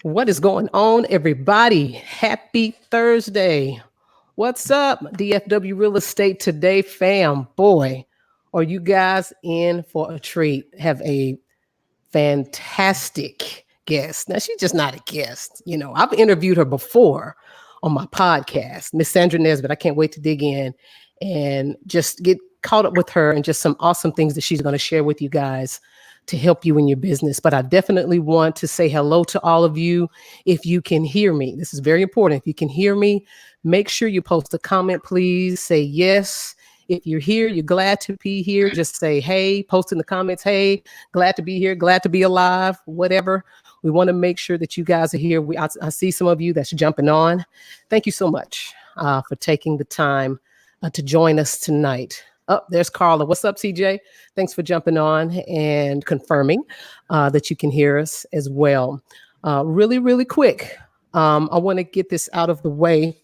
What is going on, everybody? Happy Thursday. What's up, DFW Real Estate Today fam? Boy, are you guys in for a treat? Have a fantastic guest. Now, she's just not a guest. I've interviewed her before on my podcast, Miss Sandra Nesbit. I can't wait to dig in and just get caught up with her and just some awesome things that she's going to share with you guys to help you in your business. But I definitely want to say hello to all of you. If you can hear me, this is very important. If you can hear me, make sure you post a comment, please. Say yes. If you're here, you're glad to be here, just say, hey, post in the comments, hey, glad to be here, glad to be alive, whatever. We want to make sure that you guys are here. I see some of you that's jumping on. Thank you so much for taking the time to join us tonight. Oh, there's Carla. What's up, CJ? Thanks for jumping on and confirming that you can hear us as well. Really, really quick. I want to get this out of the way.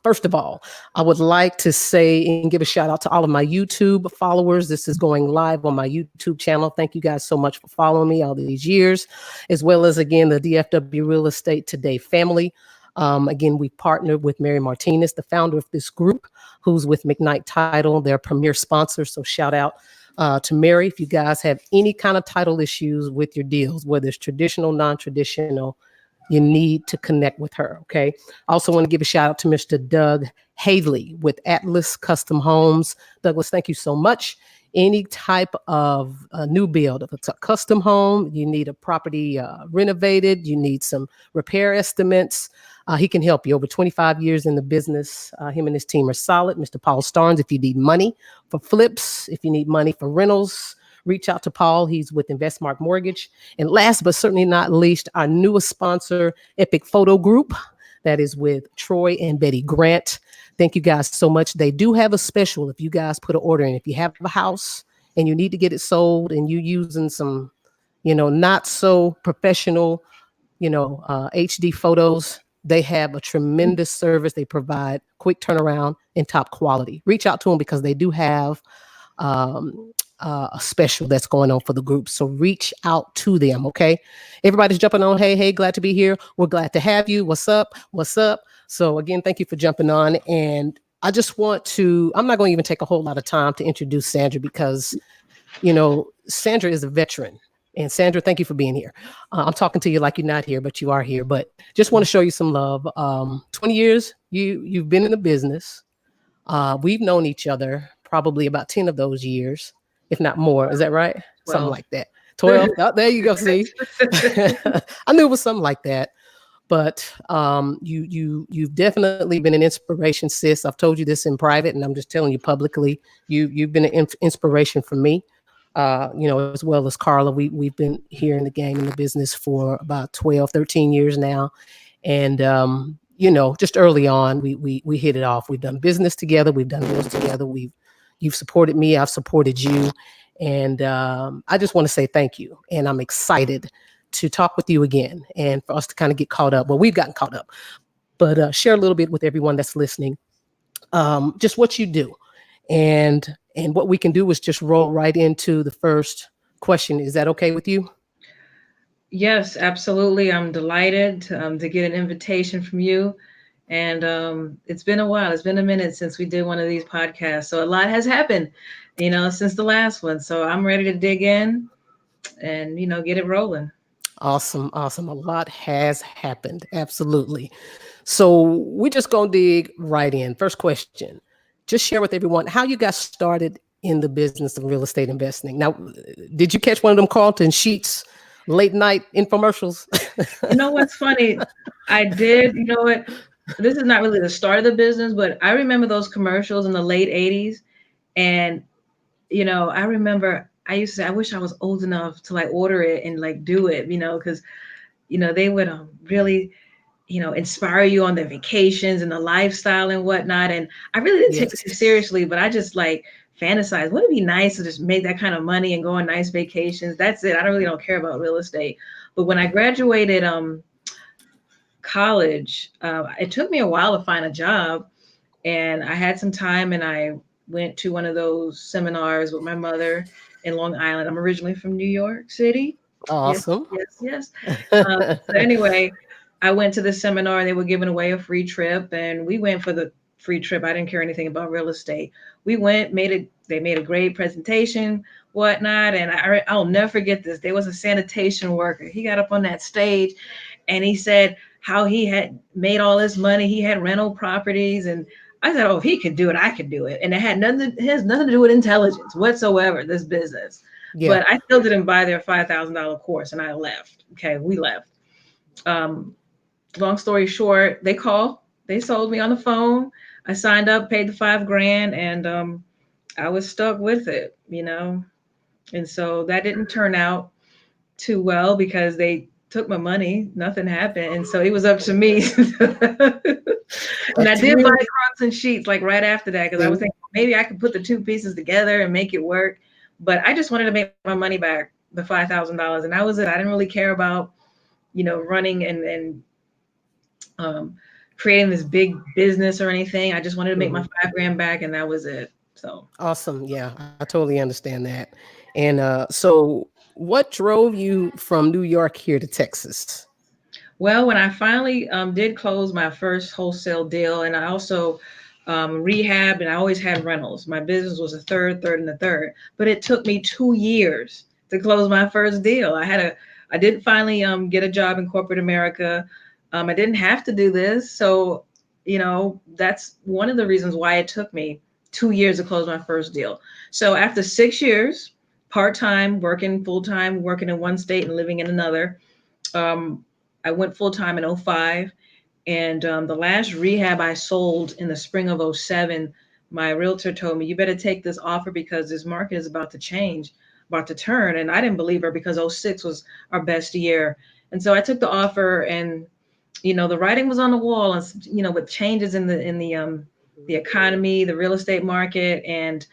First of all, I would like to say and give a shout out to all of my YouTube followers. This is going live on my YouTube channel. Thank you guys so much for following me all these years, as well as, again, the DFW Real Estate Today family. Again, we partnered with Mary Martinez, the founder of this group, who's with McKnight Title, their premier sponsor. So shout out to Mary. If you guys have any kind of title issues with your deals, whether it's traditional, non-traditional, you need to connect with her, okay? I also want to give a shout out to Mr. Doug Haley with Atlas Custom Homes. Douglas, thank you so much. Any type of new build, if it's a custom home, you need a property renovated, you need some repair estimates, he can help you. Over 25 years in the business. Him and his team are solid. Mr. Paul Starnes, if you need money for flips, if you need money for rentals, reach out to Paul. He's with InvestMark Mortgage. And last but certainly not least, our newest sponsor, Epic Photo Group. That is with Troy and Betty Grant. Thank you guys so much. They do have a special if you guys put an order in. If you have a house and you need to get it sold and you're using some, not so professional, HD photos, they have a tremendous service. They provide quick turnaround and top quality. Reach out to them because they do have a special that's going on for the group. So reach out to them, okay? Everybody's jumping on. Hey, glad to be here. We're glad to have you. What's up? What's up? So again, thank you for jumping on. And I just want to, I'm not going to even take a whole lot of time to introduce Sandra because, Sandra is a veteran. And Sandra, thank you for being here. I'm talking to you like you're not here, but you are here. But just want to show you some love. 20 years, you've been in the business. We've known each other probably about 10 of those years, if not more. Is that right? 12. Something like that. 12. Oh, there you go. See, I knew it was something like that. But you've definitely been an inspiration, sis. I've told you this in private, and I'm just telling you publicly. You've been an inspiration for me. As well as Carla, we've been here in the game, in the business for about 12, 13 years now. And, just early on, we hit it off. We've done business together. We've done deals together. You've supported me. I've supported you. And I just want to say thank you. And I'm excited to talk with you again and for us to kind of get caught up. Well, we've gotten caught up, but share a little bit with everyone that's listening, just what you do. And what we can do is just roll right into the first question. Is that okay with you? Yes, absolutely. I'm delighted to get an invitation from you. And it's been a while. It's been a minute since we did one of these podcasts. So a lot has happened, since the last one. So I'm ready to dig in and, get it rolling. Awesome. A lot has happened. Absolutely. So we're just going to dig right in. First question. Just share with everyone how you got started in the business of real estate investing. Now, did you catch one of them Carlton Sheets late night infomercials? You know what's funny? I did. You know what? This is not really the start of the business, but I remember those commercials in the late 80s. And, I remember I used to say, I wish I was old enough to order it and do it, because, they would really inspire you on the vacations and the lifestyle and whatnot. And I really didn't take it too seriously, but I just fantasize. Wouldn't it be nice to just make that kind of money and go on nice vacations? That's it. I don't care about real estate. But when I graduated college, it took me a while to find a job, and I had some time, and I went to one of those seminars with my mother in Long Island. I'm originally from New York City. Yes, Awesome. yes, yes. So anyway, I went to the seminar. They were giving away a free trip, and we went for the free trip. I didn't care anything about real estate. We went, made it. They made a great presentation, whatnot, and I'll never forget this. There was a sanitation worker. He got up on that stage, and he said how he had made all this money. He had rental properties, and I said, "Oh, if he could do it, I could do it." And it has nothing to do with intelligence whatsoever. This business, Yeah. but I still didn't buy their $5,000 course, and I left. Okay, we left. Um, Long story short, they called. They sold me on the phone. I signed up, paid the 5 grand, and I was stuck with it. And so that didn't turn out too well because they took my money. Nothing happened, and so it was up to me. And I That's did buy real. Crocs and sheets like right after that because I was See? thinking maybe I could put the two pieces together and make it work. But I just wanted to make my money back, the $5,000, and that was it. I didn't really care about running and um, creating this big business or anything. I just wanted to make my Mhm. 5 grand back, and that was it. So. Awesome. Yeah, I totally understand that. And so what drove you from New York here to Texas? Well, when I finally did close my first wholesale deal, and I also rehabbed, and I always had rentals. My business was a third, and a third, but it took me 2 years to close my first deal. I did finally get a job in corporate America. I didn't have to do this, so that's one of the reasons why it took me 2 years to close my first deal. So after 6 years, part time, working full time, working in one state and living in another. Um, I went full time in '05, and the last rehab I sold in the spring of '07, my realtor told me, "You better take this offer because this market is about to change, about to turn." And I didn't believe her because '06 was our best year. And so I took the offer, and the writing was on the wall, and with changes in the economy, the real estate market, and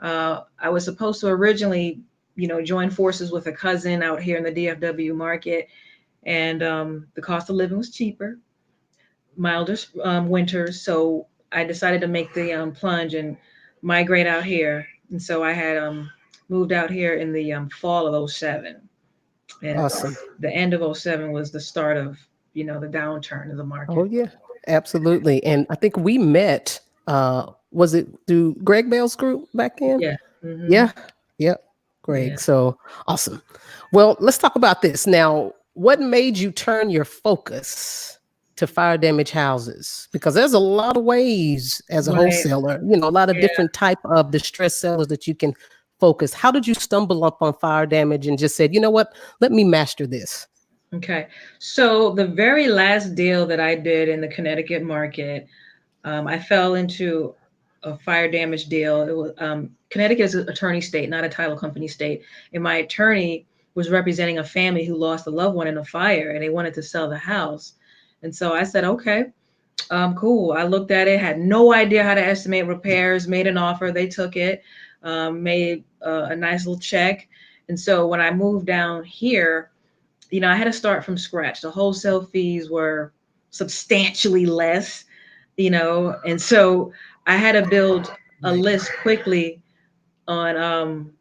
I was supposed to originally join forces with a cousin out here in the DFW market, and the cost of living was cheaper, milder winters. So I decided to make the plunge and migrate out here. And so I had moved out here in the fall of '07. And Awesome. the end of '07 was the start of, the downturn of the Oh market. yeah, absolutely. And I think we met, was it through Greg Bell's group back then? Yeah. Hmm. Yeah. Yep. Yeah. Greg. So awesome. Well, let's talk about this. Now, what made you turn your focus to fire damage houses? Because there's a lot of ways as a Right. wholesaler, a lot of Yeah. different type of distress sellers that you can focus. How did you stumble up on fire damage and just said, you know what, let me master this? Okay. So the very last deal that I did in the Connecticut market, I fell into a fire damage deal. It was Connecticut is an attorney state, not a title company state, and my attorney was representing a family who lost a loved one in a fire, and they wanted to sell the house. And so I said, okay, cool. I looked at it, had no idea how to estimate repairs, made an offer, they took it, made a nice little check. And so when I moved down here, I had to start from scratch. The wholesale fees were substantially less, and so I had to build a Right. list quickly on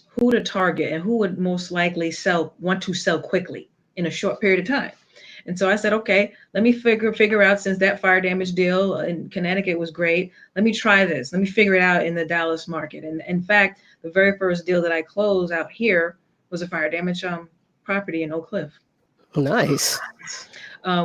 who to target and who would most likely want to sell quickly in a short period of time. And so I said, okay, let me figure out, since that fire damage deal in Connecticut was great, let me try this. Let me figure it out in the Dallas market. And in fact, the very first deal that I closed out here was a fire damage property in Oak Cliff. Nice.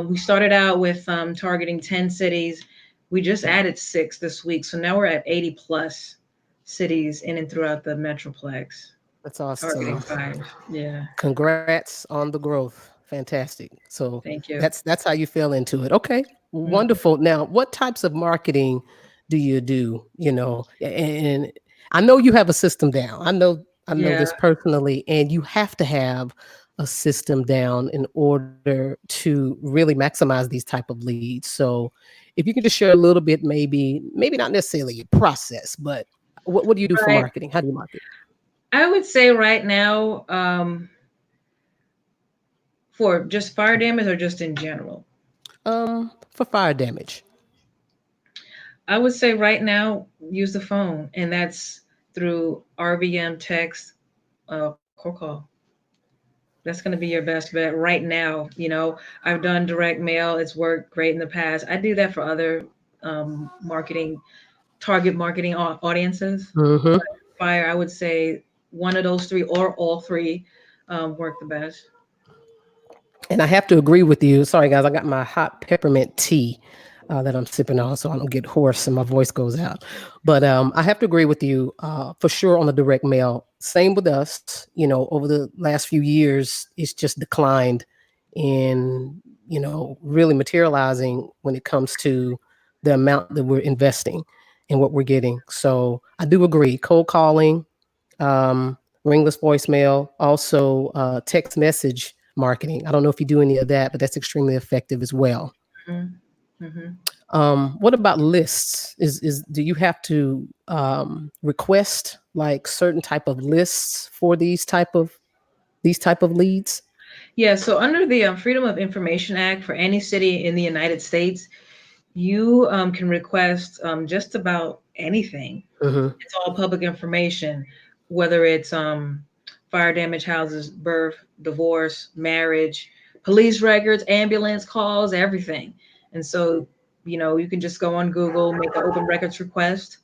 We started out with targeting 10 cities. We just added 6 this week. So now we're at 80 plus cities in and throughout the Metroplex, That's targeting awesome. fires. Yeah. Congrats on the growth. Fantastic. So Thank you. that's how you fell into it. Okay. Mhm. Wonderful. Now, what types of marketing do you do? And I know you have a system down. I know Yeah. this personally, and you have to have a system down in order to really maximize these type of leads. So if you can just share a little bit, maybe not necessarily your process, but what do you do for Right. marketing? How do you market? I would say right now, for just fire damage or just in general, For fire damage. I would say right now, use the phone, and that's through RVM text, cold call. That's going to be your best bet right now. I've done direct mail. It's worked great in the past. I do that for other marketing, target marketing audiences. Hmm. Fire, I would say one of those three or all three work the best. And I have to agree with you. Sorry, guys, I got my hot peppermint tea that I'm sipping on, so I don't get hoarse and my voice goes out. But I have to agree with you for sure on the direct mail. Same with us. Over the last few years, it's just declined in really materializing when it comes to the amount that we're investing and what we're getting. So I do agree. Cold calling, ringless voicemail, also text message marketing. I don't know if you do any of that, but that's extremely effective as well. Mm-hmm. What about lists? Is do you have to request like certain type of lists for these type of leads? Yeah, so under the Freedom of Information Act for any city in the United States, you can request just about anything. Hmm. It's all public information, whether it's fire damage houses, birth, divorce, marriage, police records, ambulance calls, everything. And so, you can just go on Google, make an open records request,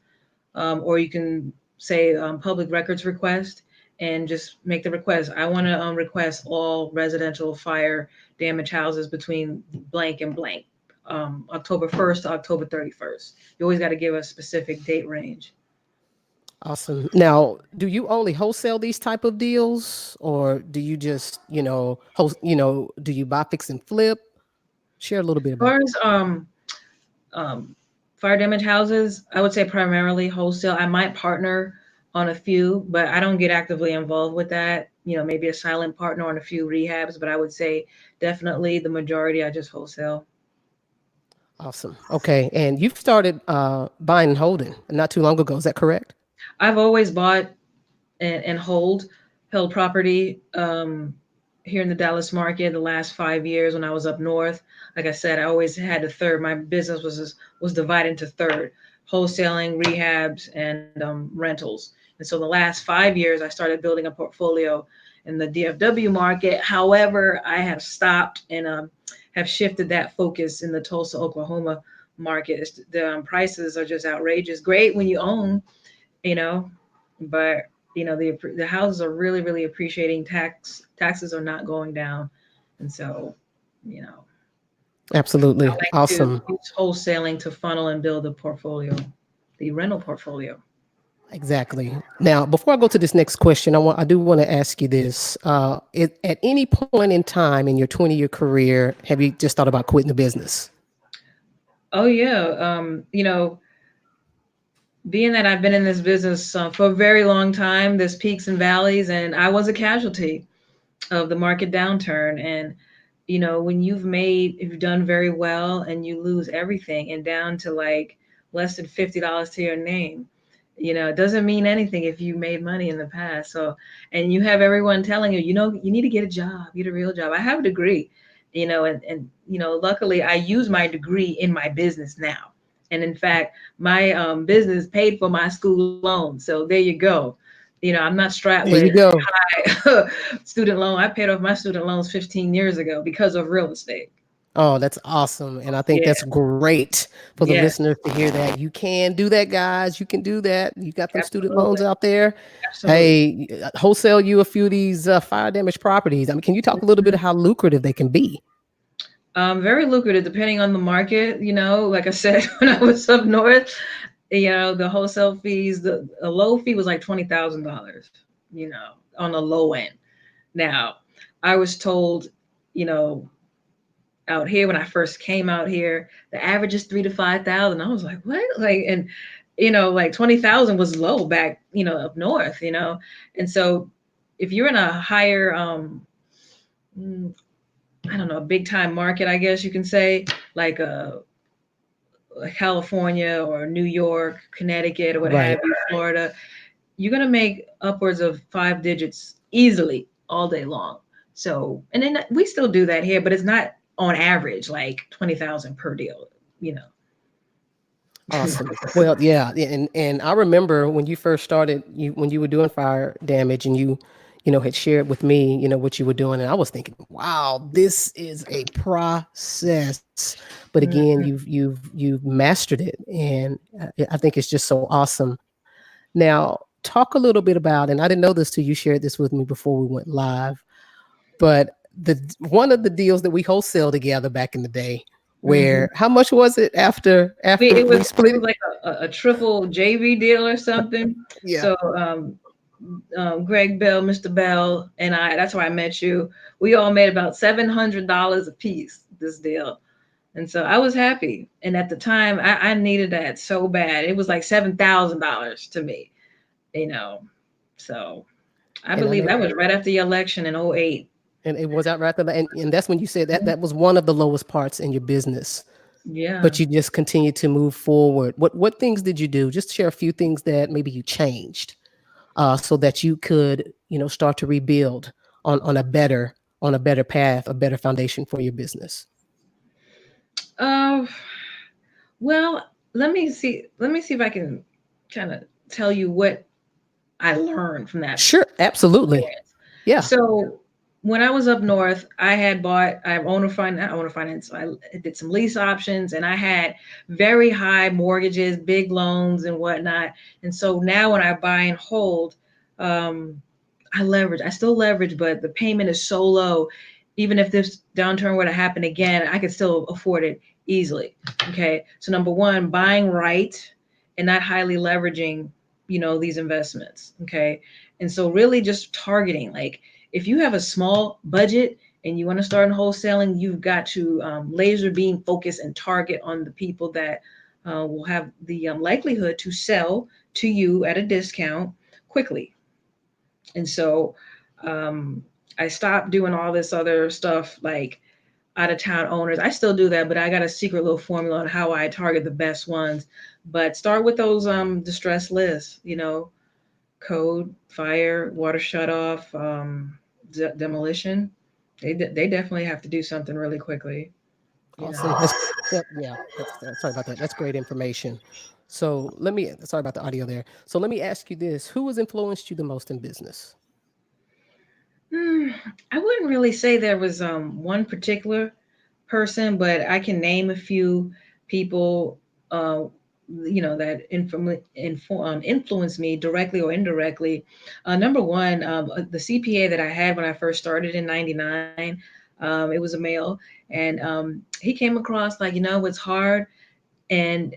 or you can say public records request and just make the request. I want to request all residential fire damage houses between blank and blank, October 1st to October 31st. You always got to give a specific date range. Awesome. Now, do you only wholesale these type of deals, or do you just do you buy, fix, and flip? Share a little bit As about far that. as um, fire damage houses, I would say primarily wholesale. I might partner on a few, but I don't get actively involved with that. Maybe a silent partner on a few rehabs, but I would say definitely the majority I just wholesale. Awesome. Okay, and you've started buying and holding not too long ago. Is that correct? I've always bought and held property here in the Dallas market the last 5 years when I was up north. Like I said, I always had a third. My business was divided into third: wholesaling, rehabs, and rentals. And so the last 5 years, I started building a portfolio in the DFW market. However, I have stopped and have shifted that focus in the Tulsa, Oklahoma market. The prices are just outrageous. Great when you own, you know, but the houses are really really appreciating. Taxes are not going down, and so you know I Absolutely. like to Awesome. use wholesaling to funnel and build a portfolio, the rental portfolio. Exactly. Now, before I go to this next question, I do want to ask you this. At any point in time in your 20-year career, have you just thought about quitting the business? Oh yeah, being that I've been in this business for a very long time, there's peaks and valleys, and I was a casualty of the market downturn. And when if you've done very well and you lose everything and down to like less than $50 to your name, it doesn't mean anything if you made money in the past. So, and you have everyone telling you, you need to get a job, get a real job. I have a degree, and luckily I use my degree in my business now. And in fact, my business paid for my school loan. So there you go. I'm not strapped There with you go. high student loan. I paid off my student loans 15 years ago because of real estate. Oh, that's awesome. And I think Yeah. that's great for the Yes. listeners to hear that. You can do that, guys. You can do that. You got them student Absolutely. loans out there. Absolutely. Hey, wholesale you a few of these fire damage properties. I mean, can you talk a little bit of how lucrative they can be? Very lucrative depending on the market. Like I said, when I was up north, the wholesale fees, the a low fee was like $20,000, on the low end. Now, I was told, you know, out here when I first came out here, the average is 3 to 5 thousand. I was like, what? Like, and like 20,000 was low back, up north, and so if you're in a higher, mm, I don't know, a big time market, I guess you can say, like California or New York, Connecticut, or what have Right. you, Florida, you're gonna make upwards of 5 digits easily all day long. So, and then we still do that here, but it's not on average like 20,000 per deal, you know. Awesome. Well, yeah, and I remember when you first started, when you were doing fire damage, and had shared with me, what you were doing, and I was thinking, wow, this is a process. But again, Mhm. you've mastered it, and I think it's just so awesome. Now, talk a little bit about, and I didn't know this till you shared this with me before we went live, but the one of the deals that we wholesale together back in the day, Mhm. where how much was it after It we was split it? like a triple JV deal or something. Yeah. So Greg Bell, Mr. Bell, and I, that's where I met you. We all made about $700 a piece this deal. And so I was happy. And at the time, I needed that so bad. It was like $7,000 to me, you know. So I And I believe know, that was right after the election in '08. and it was out right there, and that's when you said that was one of the lowest parts in your business, Yeah. but you just continued to move forward. What things did you do? Just share a few things that maybe you changed, so that you could, start to rebuild on a better path, a better foundation for your business. Uh, well, let me see. Let me see if I can kind of tell you what I learned from that Sure, absolutely. experience. Yeah. So when I was up north, I have owner finance, not owner finance. I did some lease options, and I had very high mortgages, big loans, and whatnot. And so now when I buy and hold, um, I leverage. I still leverage, but the payment is so low. Even if this downturn were to happen again, I could still afford it easily. Okay. So number one, buying right and not highly leveraging, these investments. Okay. And so really just targeting, like if you have a small budget and you want to start in wholesaling, you've got to laser beam focus and target on the people that will have the likelihood to sell to you at a discount quickly. And so um, I stopped doing all this other stuff like out of town owners. I still do that, but I got a secret little formula on how I target the best ones. But start with those distress lists, code, fire, water shut off, demolition. They definitely have to do something really quickly, you Awesome. know. Yeah. That's sorry about that. That's great information. So let me. Sorry about the audio there. So let me ask you this: who has influenced you the most in business? Hmm, I wouldn't really say there was one particular person, but I can name a few people, uh, that influenced me directly or indirectly. Number one, the CPA that I had when I first started in '99, it was a male, and he came across like, it's hard, and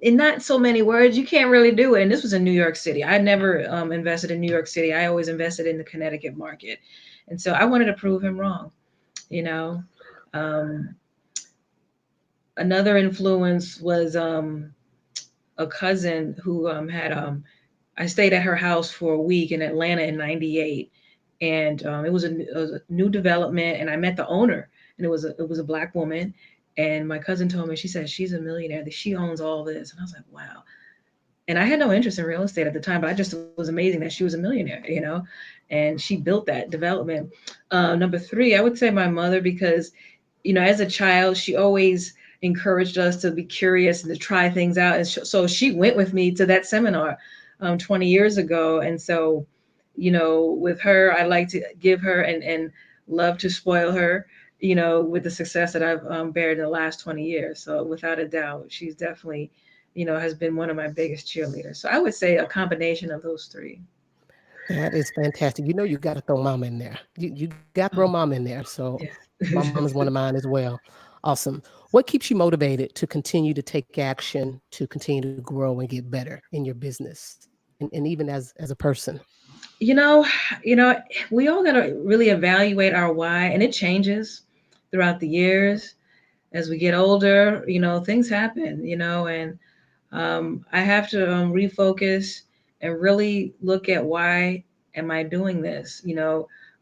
in not so many words, you can't really do it. And this was in New York City. I never invested in New York City. I always invested in the Connecticut market. And so I wanted to prove him wrong, you know. Um, Another influence was a cousin who had I stayed at her house for a week in Atlanta in '98, and it was a new development, and I met the owner, and it was a black woman, and my cousin told me, she said she's a millionaire, that she owns all this, and I was like, wow. And I had no interest in real estate at the time, but I just was amazing that she was a millionaire. And she built that development. Number three, I would say my mother, because as a child, she always encouraged us to be curious and to try things out. And so she went with me to that seminar 20 years ago. And so, with her, I like to give her and love to spoil her, with the success that I've bared in the last 20 years. So without a doubt, she's definitely, has been one of my biggest cheerleaders. So I would say a combination of those three. That is fantastic. You got to throw mom in there. You got to throw Oh, mom in there. So my yeah. mom is one of mine as well. Awesome. What keeps you motivated to continue to take action, to continue to grow and get better in your business, and even as a person? you know, you know, we all got to really evaluate our why, and it changes throughout the years as we get older. Things happen, and I have to refocus and really look at why am I doing this.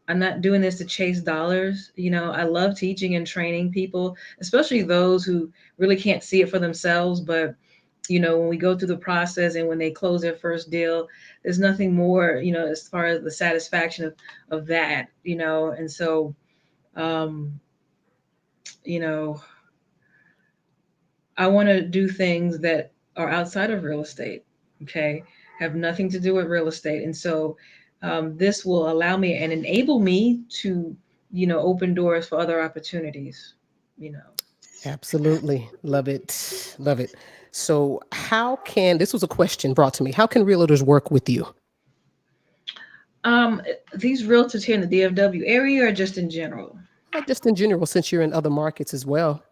I'm not doing this to chase dollars. I love teaching and training people, especially those who really can't see it for themselves, but when we go through the process and when they close their first deal, there's nothing more, as far as the satisfaction of that, and so um, you know, I want to do things that are outside of real estate, okay? Have nothing to do with real estate. And so this will allow me and enable me to, open doors for other opportunities. You know, Absolutely. Love it. Love it. So, how can this was a question brought to me. How can realtors work with you? um, these realtors here in the DFW area are just in general. Just in general, since you're in other markets as well.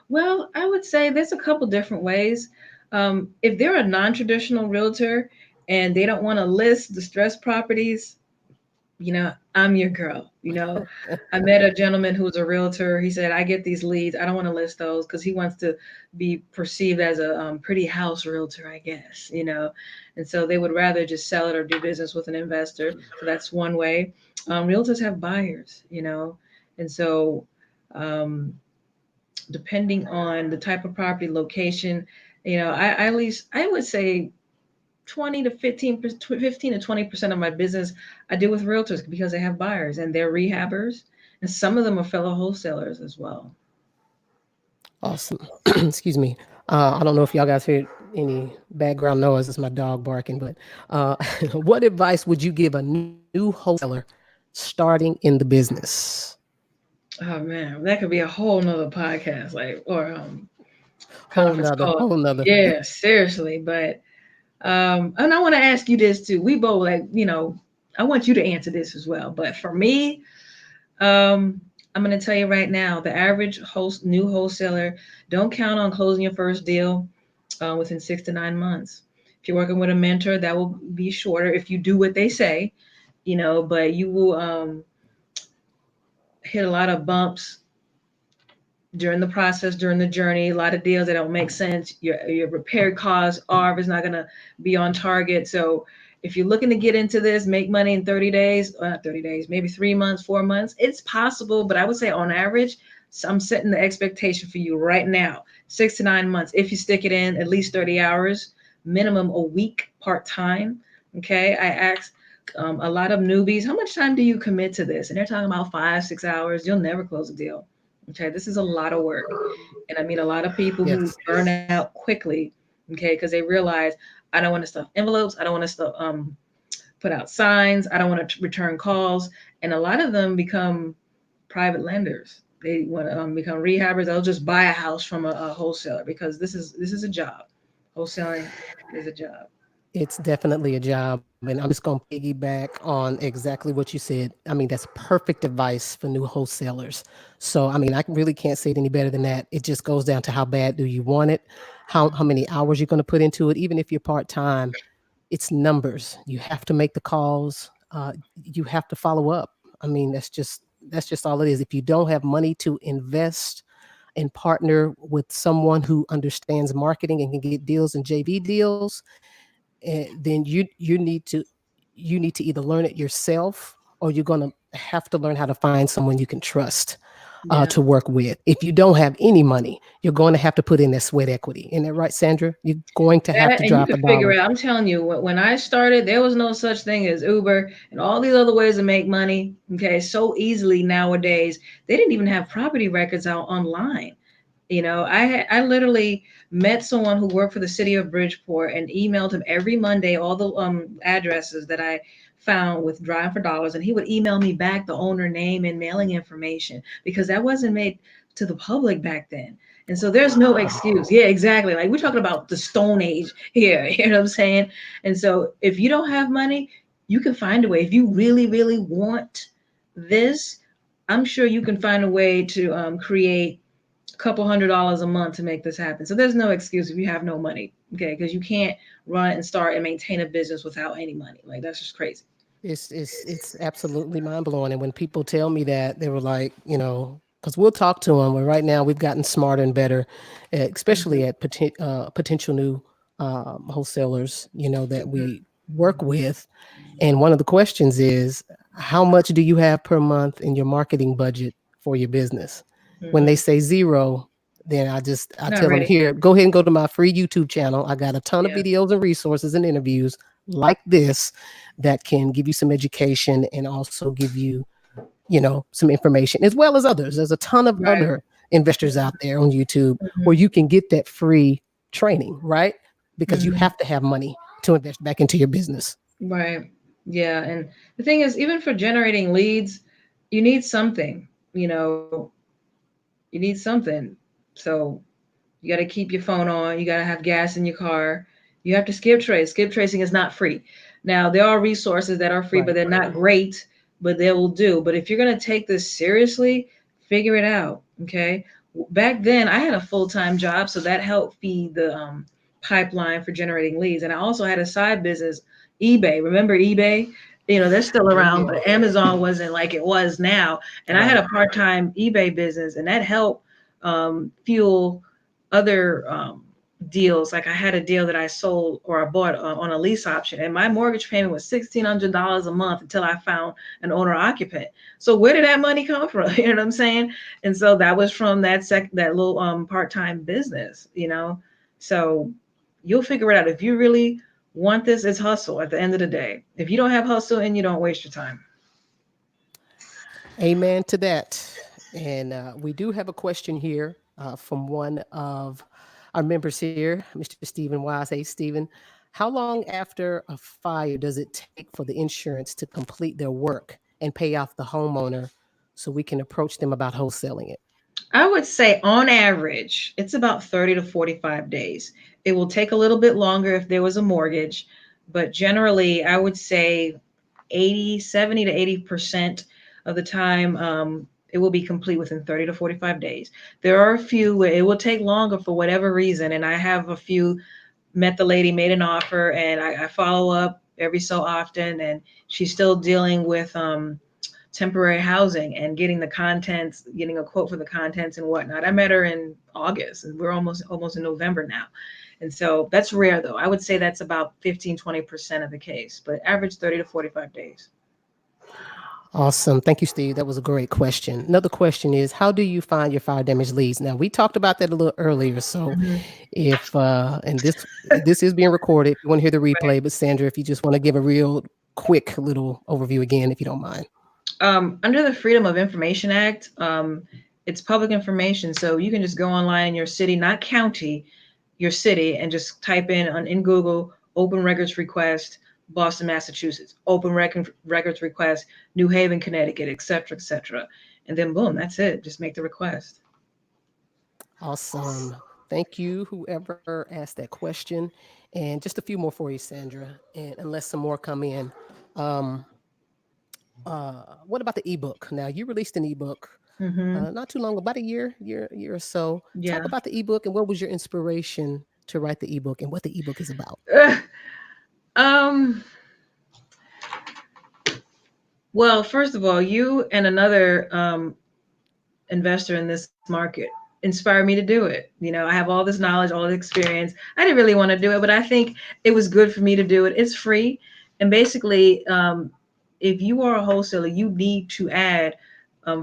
Well, I would say there's a couple different ways. If they're a non-traditional realtor and they don't want to list distressed properties, I'm your girl. I met a gentleman who's a realtor. He said, I get these leads. I don't want to list those because he wants to be perceived as a pretty house realtor, I guess. And so they would rather just sell it or do business with an investor. So that's one way. Realtors have buyers. And so um, depending on the type of property, location, I at least I would say 20 to 15 to 20% of my business I deal with realtors because they have buyers and they're rehabbers, and some of them are fellow wholesalers as well. Awesome. Excuse me. I don't know if y'all guys hear any background noise. It's my dog barking. But what advice would you give a new wholesaler starting in the business? Oh man, that could be a whole nother podcast, like, or Whole conference nother, call. whole nother. Yeah, seriously. But and I want to ask you this too. We both, like, I want you to answer this as well. But for me, Um, I'm going to tell you right now, the average new wholesaler, don't count on closing your first deal within 6 to 9 months. If you're working with a mentor, that will be shorter if you do what they say, but you will hit a lot of bumps during the process, during the journey, a lot of deals that don't make sense. Your repair costs, ARV is not going to be on target. So if you're looking to get into this, make money in 30 days, not 30 days, maybe 3 months, 4 months, it's possible. But I would say on average, so I'm setting the expectation for you right now, 6 to 9 months. If you stick it in at least 30 hours, minimum a week part time. Okay. I asked a lot of newbies, how much time do you commit to this? And they're talking about 5, 6 hours. You'll never close a deal. Okay, this is a lot of work. And I meet a lot of people who Yes. burn out quickly, okay, because they realize I don't want to stuff envelopes, I don't want to stuff put out signs, I don't want to return calls. And a lot of them become private lenders. They want to become rehabbers. They'll just buy a house from a wholesaler because this is a job. Wholesaling is a job. It's definitely a job. And I'm just going to piggyback on exactly what you said. I mean, that's perfect advice for new wholesalers. So, I mean, I really can't say it any better than that. It just goes down to how bad do you want it, how many hours you're going to put into it. Even if you're part time, it's numbers. You have to make the calls. You have to follow up. I mean, that's just all it is. If you don't have money to invest and partner with someone who understands marketing and can get deals and JV deals, then you need to either learn it yourself or you're going to have to learn how to find someone you can trust Yeah. to work with. If you don't have any money, you're going to have to put in that sweat equity. Isn't that right, Sandra? You're going to have That, to and you drop a could figure dollar. it out. I'm telling you, when I started, there was no such thing as Uber and all these other ways to make money. Okay, so easily nowadays. They didn't even have property records out online. I literally met someone who worked for the city of Bridgeport and emailed him every Monday all the addresses that I found with Drive for Dollars, and he would email me back the owner name and mailing information because that wasn't made to the public back then. And so there's no Wow. excuse. Yeah, exactly. Like we're talking about the Stone Age here. You know what I'm saying? And so if you don't have money, you can find a way. If you really, really want this, I'm sure you can find a way to create couple $100 a month to make this happen. So there's no excuse if you have no money, okay? Because you can't run and start and maintain a business without any money. Like that's just crazy. It's absolutely mind blowing. And when people tell me that, they were like, because we'll talk to them. But right now, we've gotten smarter and better, especially Mhm. at potential new wholesalers, that we work with. And one of the questions is, how much do you have per month in your marketing budget for your business? When they Mhm. say zero, then I Not tell them, ready. here, go ahead and go to my free YouTube channel. I got a ton of Yeah. videos and resources and interviews like this that can give you some education and also give you, some information as well as others. There's a ton of Right. other investors out there on YouTube where Mhm. you can get that free training, right? Because you Mhm. have to have money to invest back into your business. Right. Yeah, and the thing is, even for generating leads, you need something. You know, you need something. So you got to keep your phone on. You got to have gas in your car. You have to skip trace. Skip tracing is not free. Now, there are resources that are free, but Right. they're not great, but they will do. But if you're going to take this seriously, figure it out. Okay. Back then, I had a full time job, so that helped feed the pipeline for generating leads. And I also had a side business, eBay. Remember eBay? They're still Oh around, yeah. but Amazon wasn't like it was now. And I had Right. a part time eBay business, and that helped fuel other deals. Like I had a deal that I sold or I bought on a lease option, and my mortgage payment was $1,600 a month until I found an owner occupant. So where did that money come from? You know what I'm saying? And so that was from that little part time business. So you'll figure it out if you really want this. It's hustle at the end of the day. If you don't have hustle, and you don't waste your time. Amen to that. And we do have a question here from one of our members here, Mr. Stephen Wise. Hey, Stephen, how long after a fire does it take for the insurance to complete their work and pay off the homeowner so we can approach them about wholesaling it? I would say on average, it's about 30 to 45 days. It will take a little bit longer if there was a mortgage, but generally, I would say 70 to 80% of the time, it will be complete within 30 to 45 days. There are a few where it will take longer for whatever reason, and I have a few met the lady, made an offer, and I follow up every so often, and she's still dealing with temporary housing and getting the contents, getting a quote for the contents and whatnot. I met her in August, and we're almost in November now. And so that's rare, though. I would say that's about 15-20% of the case, but average 30 to 45 days. Awesome. Thank you, Steve. That was a great question. Another question is, how do you find your fire damage leads? Now, we talked about that a little earlier. So Mhm. if and this is being recorded, if you want to hear the replay, but Sandra, if you just want to give a real quick little overview again, if you don't mind. Under the Freedom of Information Act, it's public information, so you can just go online in your city, not county, your city, and just type in Google open records request, Boston, Massachusetts, records request, New Haven, Connecticut, etc., etc., and then boom, that's it. Just make the request. Awesome. Thank you, whoever asked that question. And just a few more for you, Sandra. And unless some more come in, um, what about the ebook? Now, you released an ebook Hmm. not too long, about a year or so. Talk Yeah. about the ebook and what was your inspiration to write the ebook and what the ebook is about. um. Well, first of all, you and another investor in this market inspired me to do it. I have all this knowledge, all the experience. I didn't really want to do it, but I think it was good for me to do it. It's free. And basically, if you are a wholesaler, you need to add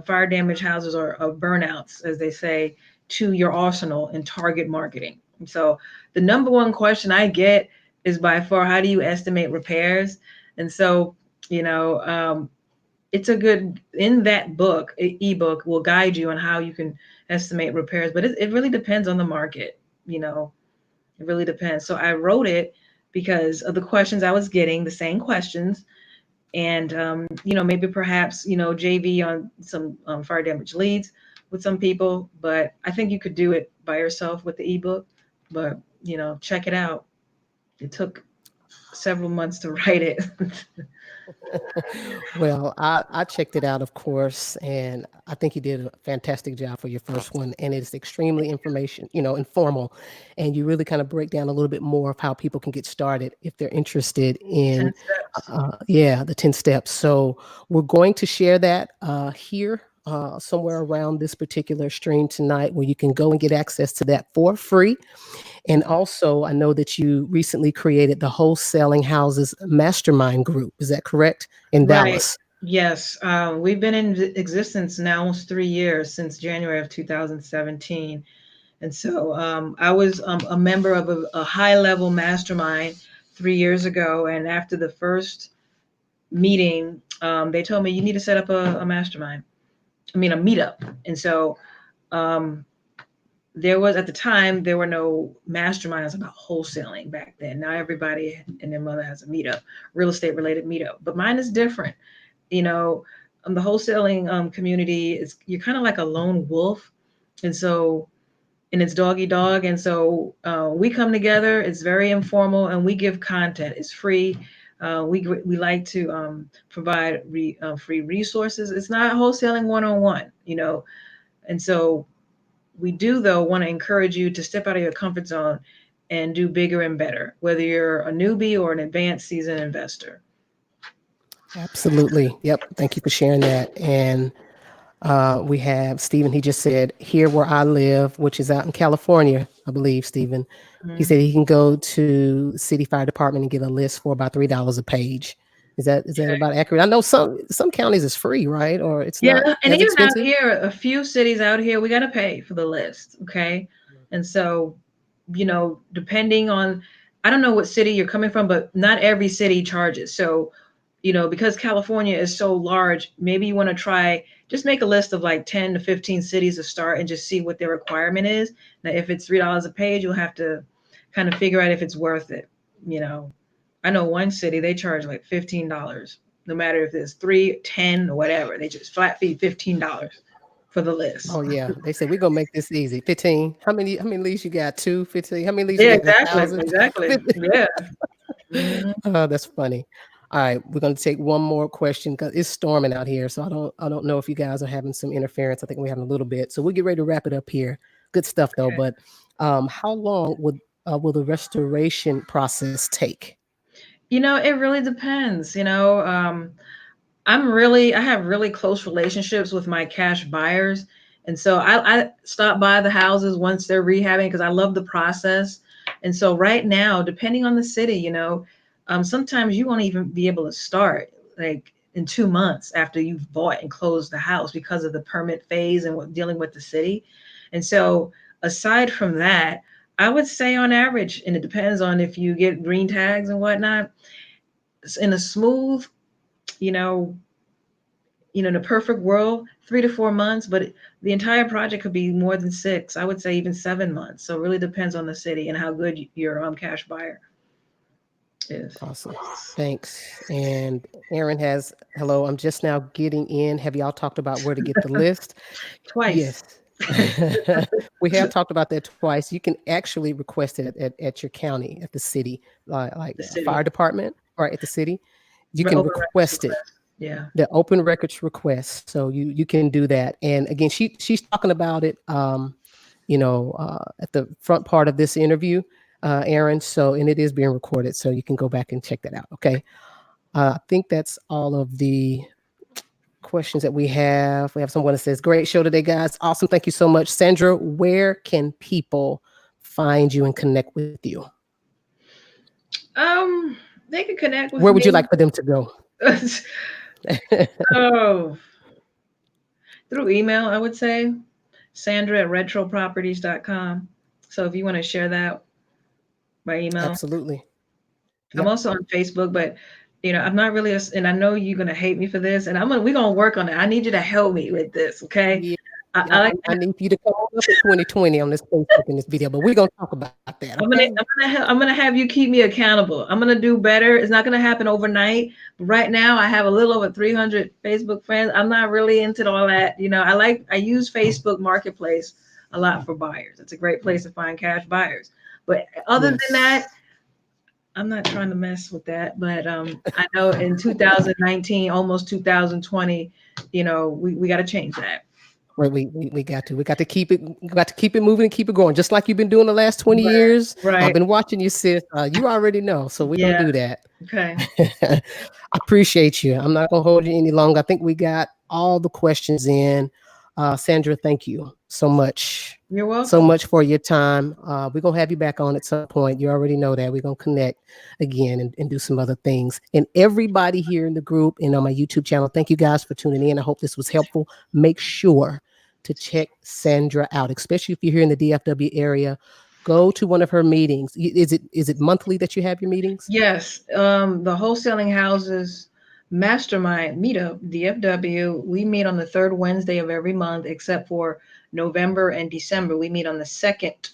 fire damage houses or burnouts, as they say, to your arsenal in target marketing. So the number one question I get is by far, how do you estimate repairs? And so, you know, um, it's a good in that book ebook will guide you on how you can estimate repairs, but it really depends on the market. It really depends. So I wrote it because of the questions I was getting, the same questions, and maybe perhaps JV on some fire damage leads with some people, but I think you could do it by yourself with the ebook. But check it out. It took several months to write it. Well, I checked it out, of course, and I think you did a fantastic job for your first one. And it's extremely informal, and you really kind of break down a little bit more of how people can get started if they're interested 10 in, steps. yeah, the 10 steps. So we're going to share that here. Somewhere around this particular stream tonight, where you can go and get access to that for free. And also, I know that you recently created the Wholesaling Houses Mastermind Group. Is that correct? In Right. Dallas. Yes. We've been in existence now almost 3 years, since January of 2017. And so I was a member of a high level mastermind 3 years ago. And after the first meeting, they told me, you need to set up a mastermind. I mean, a meetup. And so um, there was, at the time, there were no masterminds about wholesaling back then. Now everybody and their mother has a meetup, real estate related meetup, but mine is different. You know, the wholesaling community is, you're kind of like a lone wolf, and so, and it's dog eat dog, and so we come together. It's very informal, and we give content. It's free. We like to provide free resources. It's not wholesaling one on one, you know, and so we do, though, want to encourage you to step out of your comfort zone and do bigger and better, whether you're a newbie or an advanced seasoned investor. Absolutely. Yep. Thank you for sharing that. And we have Stephen. He just said, here where I live, which is out in California, I believe, Stephen. He Mhm. said he can go to city fire department and get a list for about $3 a page. Is that about accurate? I know some counties is free, right? Or it's Yeah, not and as even out expensive. here, a few cities out here, we got to pay for the list, okay? And so, you know, depending on, I don't know what city you're coming from, but not every city charges. So, you know, because California is so large, maybe you want to try, just make a list of like 10 to 15 cities to start and just see what their requirement is. Now, if it's $3 a page, you'll have to kind of figure out if it's worth it. You know, I know one city, they charge like $15, no matter if it's 3, 10, or whatever. They just flat fee $15 for the list. Oh yeah, they said we're gonna make this easy. 15. How many leads you got? 2, 15. How many leads you Yeah, get? A exactly. thousand. Exactly. Yeah. Mhm. Oh, that's funny. All right, we're going to take one more question because it's storming out here. So I don't know if you guys are having some interference. I think we're having a little bit. So we'll get ready to wrap it up here. Good stuff though. Okay. But how long will the restoration process take? You know, it really depends. I have really close relationships with my cash buyers. And so I stop by the houses once they're rehabbing because I love the process. And so right now, depending on the city, sometimes you won't even be able to start like in 2 months after you've bought and closed the house because of the permit phase and dealing with the city. And so aside from that, I would say on average, and it depends on if you get green tags and whatnot, in a smooth, you know, in a perfect world, 3 to 4 months, but the entire project could be more than six. I would say even 7 months. So it really depends on the city and how good your cash buyer is. Awesome. Thanks. And Aaron has, hello, I'm just now getting in. Have y'all talked about where to get the list? Twice. Yes. We have talked about that twice. You can actually request it at your county, at the city, like The fire city. department, or at the city. You can Open records request it, request. Yeah. the open records request. So you can do that. And again, she's talking about it, at the front part of this interview, Aaron. So, and it is being recorded, so you can go back and check that out. Okay. I think that's all of the questions that we have. We have someone that says, great show today, guys. Awesome. Thank you so much. Sandra, where can people find you and connect with you? Um, they can connect with Where would you me. like for them to go? Oh, through email, I would say Sandra at retroproperties.com. So if you want to share that by email. Absolutely. I'm Yep. also on Facebook, but I'm not really, and I know you're gonna hate me for this, and we're gonna work on it. I need you to help me with this, okay? Yeah. I Yep. like. I need you to come on up in 2020 on this Facebook in this video, but we're going to talk about that. Okay. I'm gonna have you keep me accountable. I'm gonna do better. It's not gonna happen overnight. But right now, I have a little over 300 Facebook friends. I'm not really into all that. I use Facebook Marketplace a lot for buyers. It's a great place to find cash buyers. But other than that, Yes. I'm not trying to mess with that. But I know in 2019, almost 2020, we got to change that. Right, we got to keep it moving and keep it going, just like you've been doing the last 20 Right. years. I've Right. been watching you, sis. You already know, so we're gonna Yeah. do that. Okay. I appreciate you. I'm not gonna hold you any longer. I think we got all the questions in. Sandra, thank you You're so welcome. much for your time. We're gonna have you back on at some point. You already know that. We're gonna connect again and do some other things. And everybody here in the group and on my YouTube channel, thank you guys for tuning in. I hope this was helpful. Make sure to check Sandra out, especially if you're here in the DFW area. Go to one of her meetings. Is it monthly that you have your meetings? Yes, the wholesaling houses mastermind meetup, DFW. We meet on the third Wednesday of every month, except for November and December. We meet on the second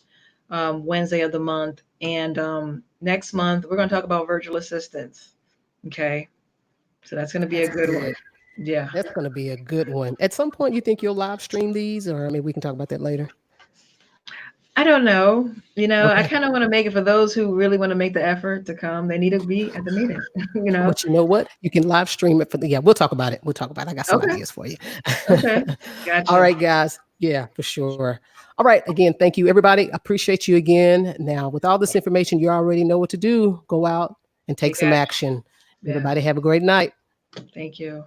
Wednesday of the month. And next month, we're going to talk about virtual assistants. Okay. So that's going to be a That's good one. good. Yeah. That's going to be a good one. At some point, you think you'll live stream these, or maybe we can talk about that later. I don't know. I Okay. kind of want to make it for those who really want to make the effort to come. They need to be at the meeting, you know? But you know what? You can live stream it for the, yeah, we'll talk about it. We'll talk about it. I got some Okay. ideas for you. Okay. All Gotcha. right, guys. Yeah, for sure. All right. Again, thank you, everybody. I appreciate you again. Now, with all this information, you already know what to do. Go out and take Take some action. action. Yeah. Everybody have a great night. Thank you.